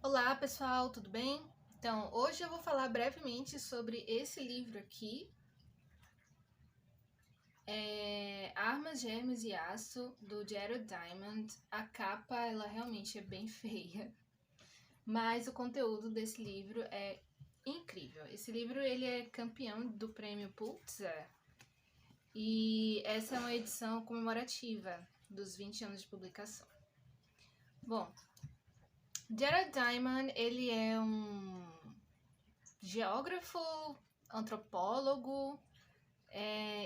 Olá pessoal, tudo bem? Então, hoje eu vou falar brevemente sobre esse livro aqui, Armas, Gêmeos e Aço, do Jared Diamond. A capa, ela realmente é bem feia, mas o conteúdo desse livro é incrível. Esse livro, ele é campeão do prêmio Pulitzer e essa é uma edição comemorativa dos 20 anos de publicação. Bom, Jared Diamond, ele é um geógrafo, antropólogo,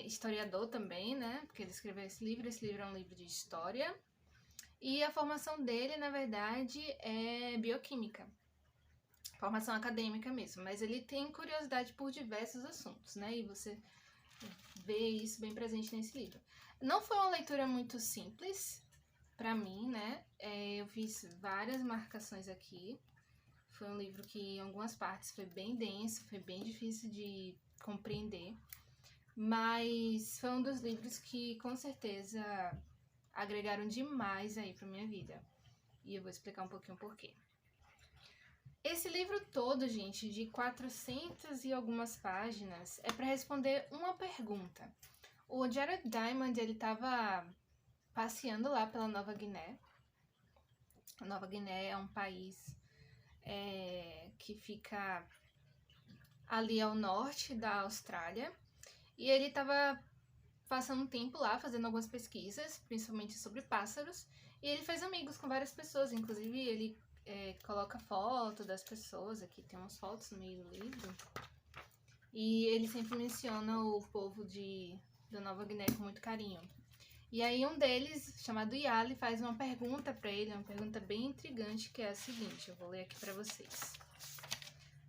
historiador também, né? Porque ele escreveu esse livro é um livro de história. E a formação dele, na verdade, é bioquímica. Formação acadêmica mesmo, mas ele tem curiosidade por diversos assuntos, né? E você vê isso bem presente nesse livro. Não foi uma leitura muito simples para mim, né? Eu fiz várias marcações aqui. Foi um livro que em algumas partes foi bem denso, foi bem difícil de compreender, mas foi um dos livros que com certeza agregaram demais aí pra minha vida. E eu vou explicar um pouquinho por quê. Esse livro todo, gente, de 400 e algumas páginas, é para responder uma pergunta. O Jared Diamond, ele tava passeando lá pela Nova Guiné. A Nova Guiné é um país que fica ali ao norte da Austrália. E ele estava passando um tempo lá, fazendo algumas pesquisas, principalmente sobre pássaros. E ele fez amigos com várias pessoas, inclusive ele coloca foto das pessoas, aqui tem umas fotos no meio do livro. E ele sempre menciona o povo da Nova Guiné com muito carinho. E aí um deles, chamado Yali, faz uma pergunta para ele, uma pergunta bem intrigante, que é a seguinte, eu vou ler aqui para vocês.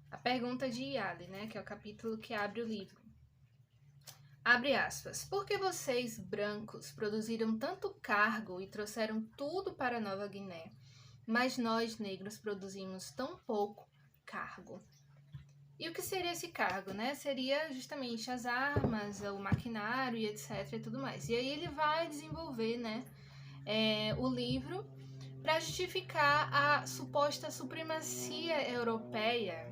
A pergunta de Yali, né, que é o capítulo que abre o livro. Abre aspas. Por que vocês, brancos, produziram tanto cargo e trouxeram tudo para Nova Guiné, mas nós, negros, produzimos tão pouco cargo? E o que seria esse cargo, né? Seria justamente as armas, o maquinário e etc e tudo mais. E aí ele vai desenvolver, né, o livro para justificar a suposta supremacia europeia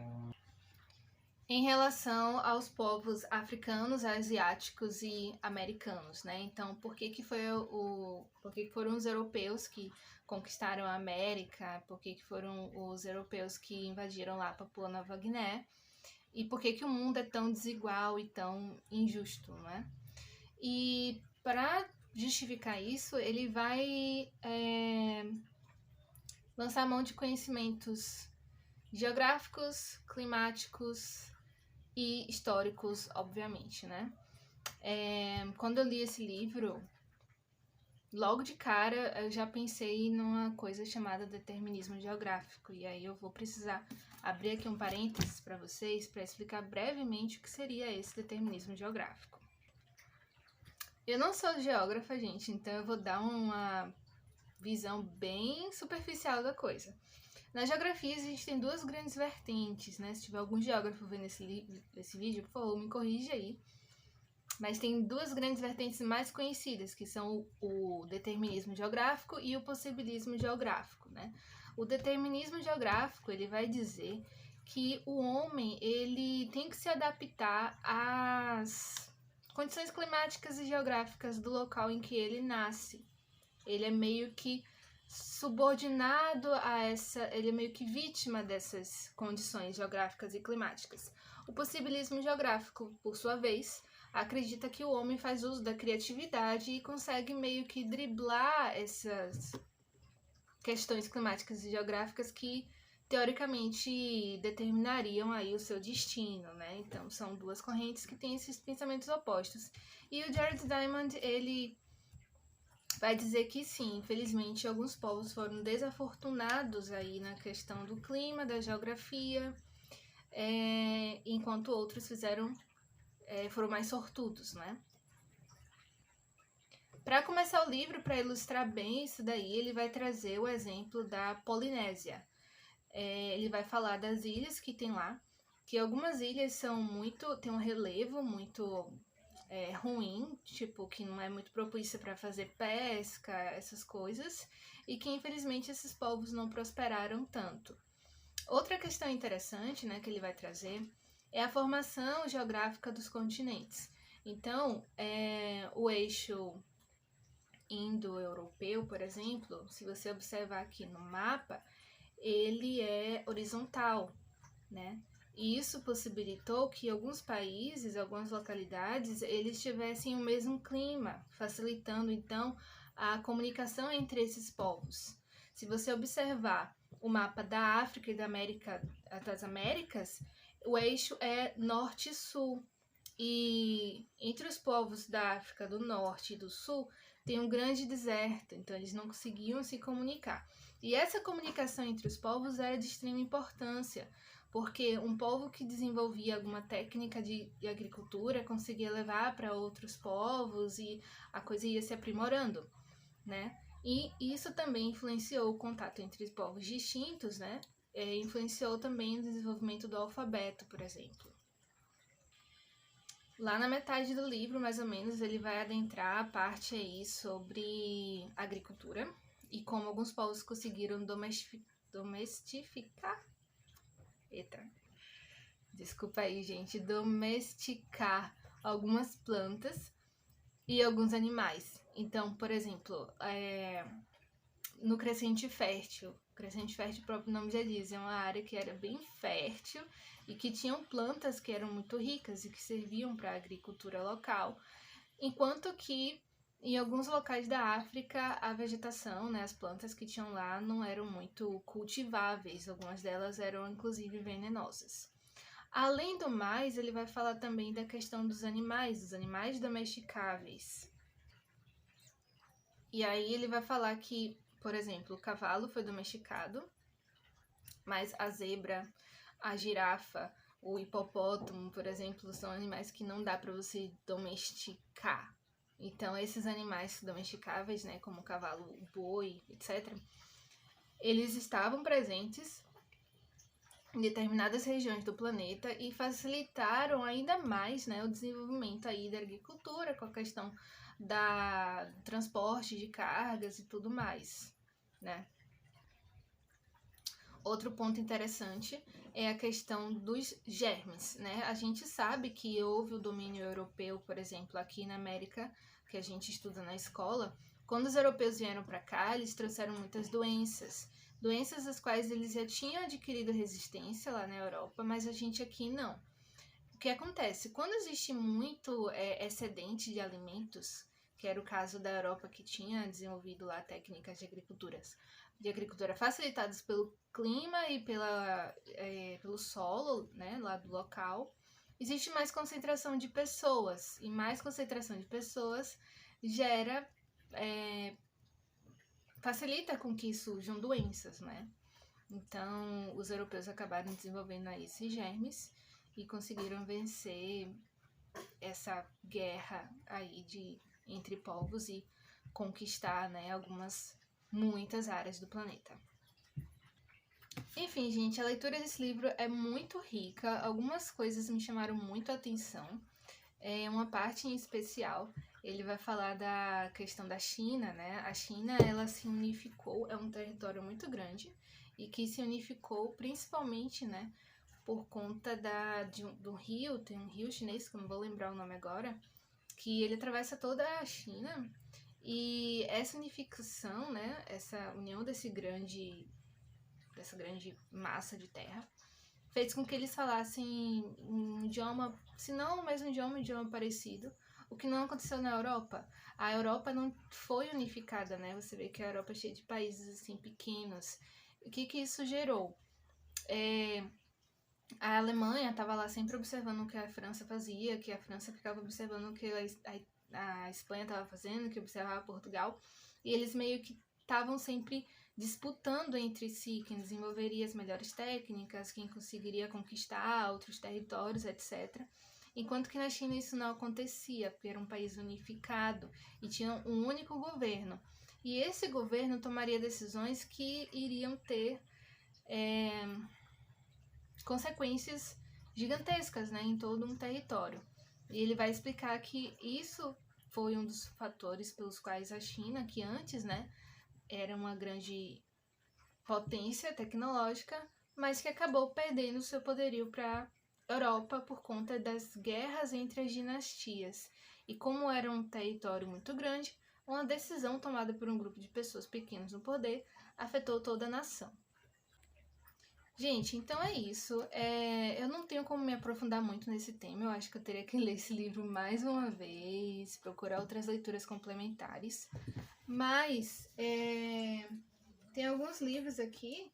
em relação aos povos africanos, asiáticos e americanos, né? Então, por que foram os europeus que conquistaram a América? Por que foram os europeus que invadiram lá Papua Nova Guiné? E por que o mundo é tão desigual e tão injusto, né? E para justificar isso, ele vai lançar mão de conhecimentos geográficos, climáticos e históricos, obviamente, né? Quando eu li esse livro, logo de cara eu já pensei numa coisa chamada determinismo geográfico, e aí eu vou precisar abrir aqui um parênteses para vocês para explicar brevemente o que seria esse determinismo geográfico. Eu não sou geógrafa, gente, então eu vou dar uma visão bem superficial da coisa. Na geografia, a gente tem duas grandes vertentes, né? Se tiver algum geógrafo vendo esse vídeo, por favor, me corrija aí. Mas tem duas grandes vertentes mais conhecidas, que são o determinismo geográfico e o possibilismo geográfico, né? O determinismo geográfico, ele vai dizer que o homem, ele tem que se adaptar às condições climáticas e geográficas do local em que ele nasce. Ele é meio que subordinado ele é meio que vítima dessas condições geográficas e climáticas. O possibilismo geográfico, por sua vez, acredita que o homem faz uso da criatividade e consegue meio que driblar essas questões climáticas e geográficas que teoricamente determinariam aí o seu destino, né? Então são duas correntes que têm esses pensamentos opostos. E o Jared Diamond, ele vai dizer que sim, infelizmente alguns povos foram desafortunados aí na questão do clima, da geografia, enquanto outros foram mais sortudos, né? Para começar o livro, para ilustrar bem isso daí, ele vai trazer o exemplo da Polinésia. Ele vai falar das ilhas que tem lá, que algumas ilhas tem um relevo muito ruim, tipo, que não é muito propícia para fazer pesca, essas coisas, e que infelizmente esses povos não prosperaram tanto. Outra questão interessante, né, que ele vai trazer é a formação geográfica dos continentes. Então, o eixo indo-europeu, por exemplo, se você observar aqui no mapa, ele é horizontal, né? E isso possibilitou que alguns países, algumas localidades, eles tivessem o mesmo clima, facilitando então a comunicação entre esses povos. Se você observar o mapa da África e das Américas, o eixo é norte-sul. E entre os povos da África do Norte e do Sul tem um grande deserto, então eles não conseguiam se comunicar. E essa comunicação entre os povos era de extrema importância, porque um povo que desenvolvia alguma técnica de agricultura conseguia levar para outros povos e a coisa ia se aprimorando, né? E isso também influenciou o contato entre povos distintos, né? Influenciou também o desenvolvimento do alfabeto, por exemplo. Lá na metade do livro, mais ou menos, ele vai adentrar a parte aí sobre agricultura e como alguns povos conseguiram domestificar. Eita, desculpa aí, gente. Domesticar algumas plantas e alguns animais. Então, por exemplo, no Crescente Fértil. Crescente Fértil, o próprio nome já diz, é uma área que era bem fértil e que tinham plantas que eram muito ricas e que serviam para a agricultura local, enquanto que em alguns locais da África a vegetação, né, as plantas que tinham lá não eram muito cultiváveis, algumas delas eram inclusive venenosas. Além do mais, ele vai falar também da questão dos animais domesticáveis. E aí ele vai falar que, por exemplo, o cavalo foi domesticado, mas a zebra, a girafa, o hipopótamo, por exemplo, são animais que não dá para você domesticar. Então, esses animais domesticáveis, né, como o cavalo, o boi, etc., eles estavam presentes em determinadas regiões do planeta e facilitaram ainda mais, né, o desenvolvimento aí da agricultura com a questão do transporte de cargas e tudo mais, né? Outro ponto interessante é a questão dos germes, né? A gente sabe que houve o domínio europeu, por exemplo, aqui na América, que a gente estuda na escola. Quando os europeus vieram para cá, eles trouxeram muitas doenças. Doenças às quais eles já tinham adquirido resistência lá na Europa, mas a gente aqui não. O que acontece? Quando existe muito excedente de alimentos, que era o caso da Europa que tinha desenvolvido lá técnicas de agricultura facilitadas pelo clima e pelo solo, né, lá do local, existe mais concentração de pessoas, e mais concentração de pessoas gera, facilita com que surjam doenças, né? Então, os europeus acabaram desenvolvendo aí esses germes e conseguiram vencer essa guerra aí entre povos e conquistar, né, muitas áreas do planeta. Enfim, gente, a leitura desse livro é muito rica, algumas coisas me chamaram muito a atenção. Uma parte em especial, ele vai falar da questão da China, né? A China, ela se unificou, é um território muito grande, e que se unificou principalmente, né, por conta do rio, tem um rio chinês, que eu não vou lembrar o nome agora, que ele atravessa toda a China, e essa unificação, né, essa união dessa grande massa de terra, fez com que eles falassem um idioma, se não o mesmo idioma, um idioma parecido, o que não aconteceu na Europa. A Europa não foi unificada, né? Você vê que a Europa é cheia de países assim pequenos. O que isso gerou? A Alemanha estava lá sempre observando o que a França fazia, que a França ficava observando o que a Espanha estava fazendo, que observava Portugal, e eles meio que estavam sempre disputando entre si quem desenvolveria as melhores técnicas, quem conseguiria conquistar outros territórios, etc. Enquanto que na China isso não acontecia, porque era um país unificado e tinha um único governo. E esse governo tomaria decisões que iriam ter consequências gigantescas, né, em todo um território. E ele vai explicar que isso foi um dos fatores pelos quais a China, que antes, né, era uma grande potência tecnológica, mas que acabou perdendo seu poderio para a Europa por conta das guerras entre as dinastias. E como era um território muito grande, uma decisão tomada por um grupo de pessoas pequenas no poder afetou toda a nação. Gente, então é isso. Eu não tenho como me aprofundar muito nesse tema. Eu acho que eu teria que ler esse livro mais uma vez, procurar outras leituras complementares. Mas tem alguns livros aqui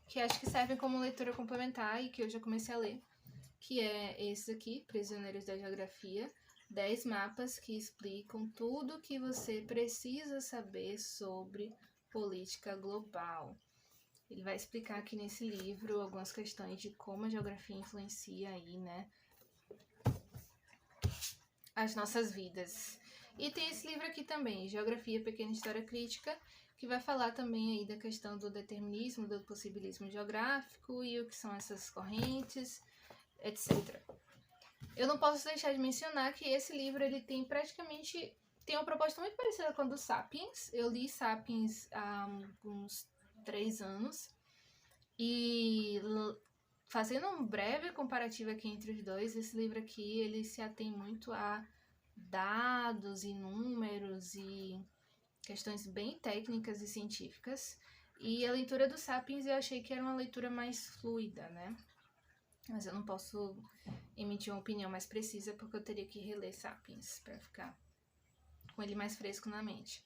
que acho que servem como leitura complementar e que eu já comecei a ler, que é esse aqui, Prisioneiros da Geografia, 10 mapas que explicam tudo o que você precisa saber sobre política global. Ele vai explicar aqui nesse livro algumas questões de como a geografia influencia aí, né, as nossas vidas. E tem esse livro aqui também, Geografia, Pequena História Crítica, que vai falar também aí da questão do determinismo, do possibilismo geográfico e o que são essas correntes, etc. Eu não posso deixar de mencionar que esse livro ele tem uma proposta muito parecida com a do Sapiens. Eu li Sapiens há uns 3 anos e fazendo um breve comparativo aqui entre os dois, esse livro aqui ele se atém muito a dados e números e questões bem técnicas e científicas. E a leitura do Sapiens eu achei que era uma leitura mais fluida, né? Mas eu não posso emitir uma opinião mais precisa porque eu teria que reler Sapiens para ficar com ele mais fresco na mente.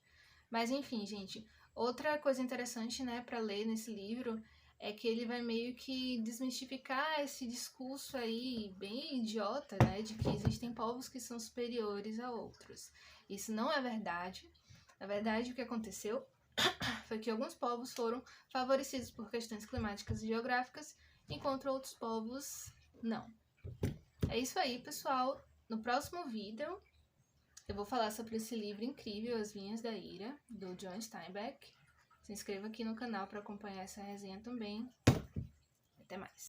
Mas enfim, gente, outra coisa interessante, né, para ler nesse livro é que ele vai meio que desmistificar esse discurso aí bem idiota, né, de que existem povos que são superiores a outros. Isso não é verdade. Na verdade, o que aconteceu foi que alguns povos foram favorecidos por questões climáticas e geográficas, enquanto outros povos não. É isso aí, pessoal. No próximo vídeo, eu vou falar sobre esse livro incrível, As Vinhas da Ira, do John Steinbeck. Se inscreva aqui no canal para acompanhar essa resenha também. Até mais.